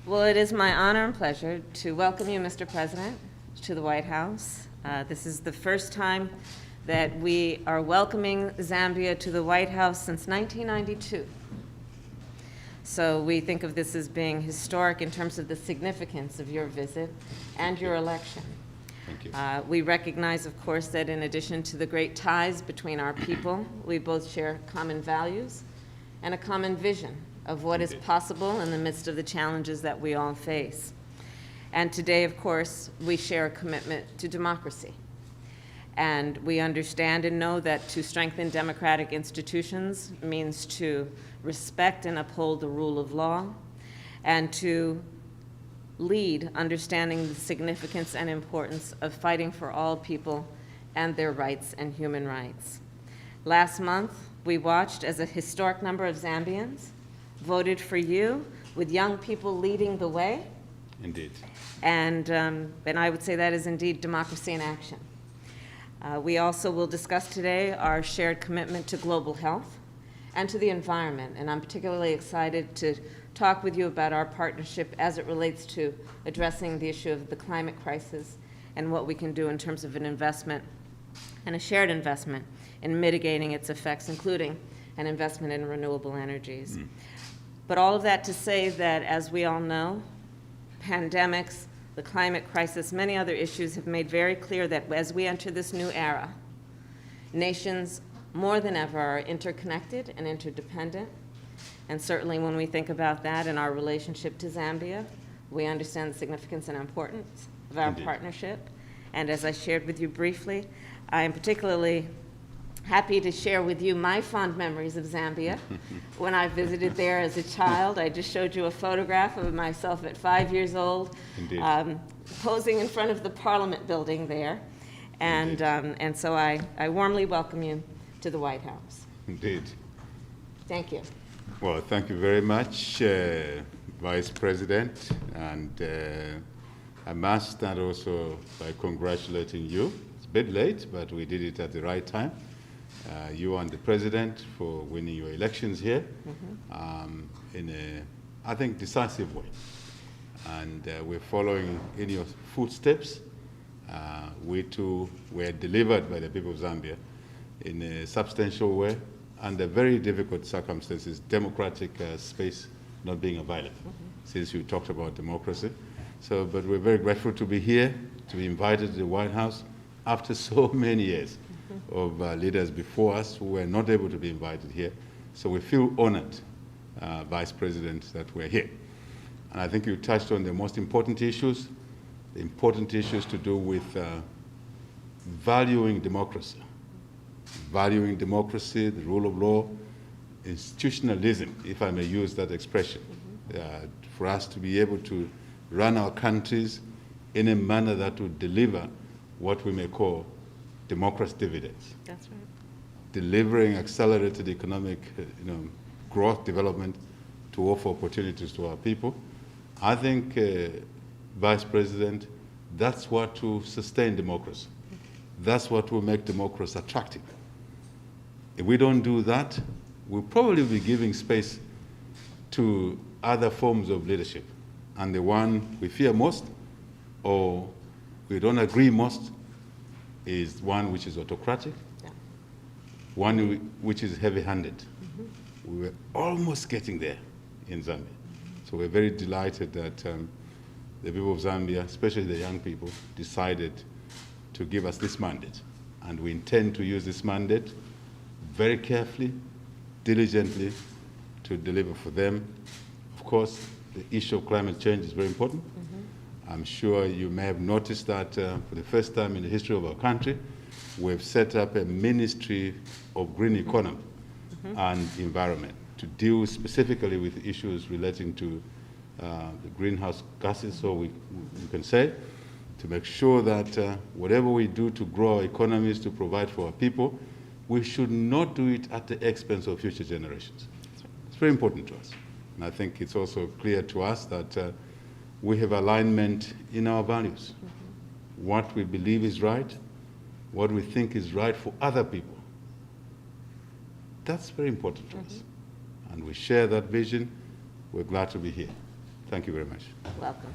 Well, it is my honor and pleasure to welcome you, Mr. President, to the White House. This is the first time that we are welcoming Zambia to the White House since 1992. So we think of this as being historic in terms of the significance of your visit and your election. Thank you. We recognize, of course, that in addition to the great ties between our people, we both share common values and a common vision of what is possible in the midst of the challenges that we all face. And today, of course, we share a commitment to democracy. And we understand and know that to strengthen democratic institutions means to respect and uphold the rule of law, and to lead understanding the significance and importance of fighting for all people and their rights and human rights. Last month, we watched as a historic number of Zambians voted for you, with young people leading the way. Indeed. And I would say that is indeed democracy in action. We also will discuss today our shared commitment to global health and to the environment. And I'm particularly excited to talk with you about our partnership as it relates to addressing the issue of the climate crisis and what we can do in terms of an investment and a shared investment in mitigating its effects, including an investment in renewable energies. But all of that to say that, as we all know, pandemics, the climate crisis, many other issues have made very clear that as we enter this new era, nations more than ever are interconnected and interdependent. And certainly when we think about that in our relationship to Zambia, we understand the significance and importance of our partnership. And as I shared with you briefly, I am particularly happy to share with you my fond memories of Zambia. When I visited there as a child, I just showed you a photograph of myself at 5 years old, posing in front of the Parliament building there. And so I warmly welcome you to the White House. Indeed. Thank you. Well, thank you very much, Vice President. And I must start also by congratulating you. It's a bit late, but we did it at the right time. You and the President for winning your elections here in a, I think, decisive way. And we're following in your footsteps. We too were delivered by the people of Zambia in a substantial way under very difficult circumstances, democratic space not being available, since you talked about democracy. So, but we're very grateful to be here, to be invited to the White House after so many years of leaders before us who were not able to be invited here. So we feel honored, Vice President, that we're here. And I think you touched on the most important issues, the important issues to do with valuing democracy, the rule of law, institutionalism, if I may use that expression, for us to be able to run our countries in a manner that would deliver what we may call democracy dividends. That's right. Delivering accelerated economic growth, development to offer opportunities to our people. I think, Vice President, that's what will sustain democracy. That's what will make democracy attractive. If we don't do that, we'll probably be giving space to other forms of leadership. And the one we fear most, or we don't agree most, is one which is autocratic, one which is heavy-handed. We were almost getting there in Zambia. So we're very delighted that the people of Zambia, especially the young people, decided to give us this mandate. And we intend to use this mandate very carefully, diligently, to deliver for them. Of course, the issue of climate change is very important. I'm sure you may have noticed that for the first time in the history of our country, we've set up a Ministry of Green Economy and Environment to deal specifically with issues relating to the greenhouse gases, so we can say, to make sure that whatever we do to grow our economies, to provide for our people, we should not do it at the expense of future generations. It's very important to us. And I think it's also clear to us that we have alignment in our values. What we believe is right, what we think is right for other people. That's very important to us. And we share that vision. We're glad to be here. Thank you very much. Welcome.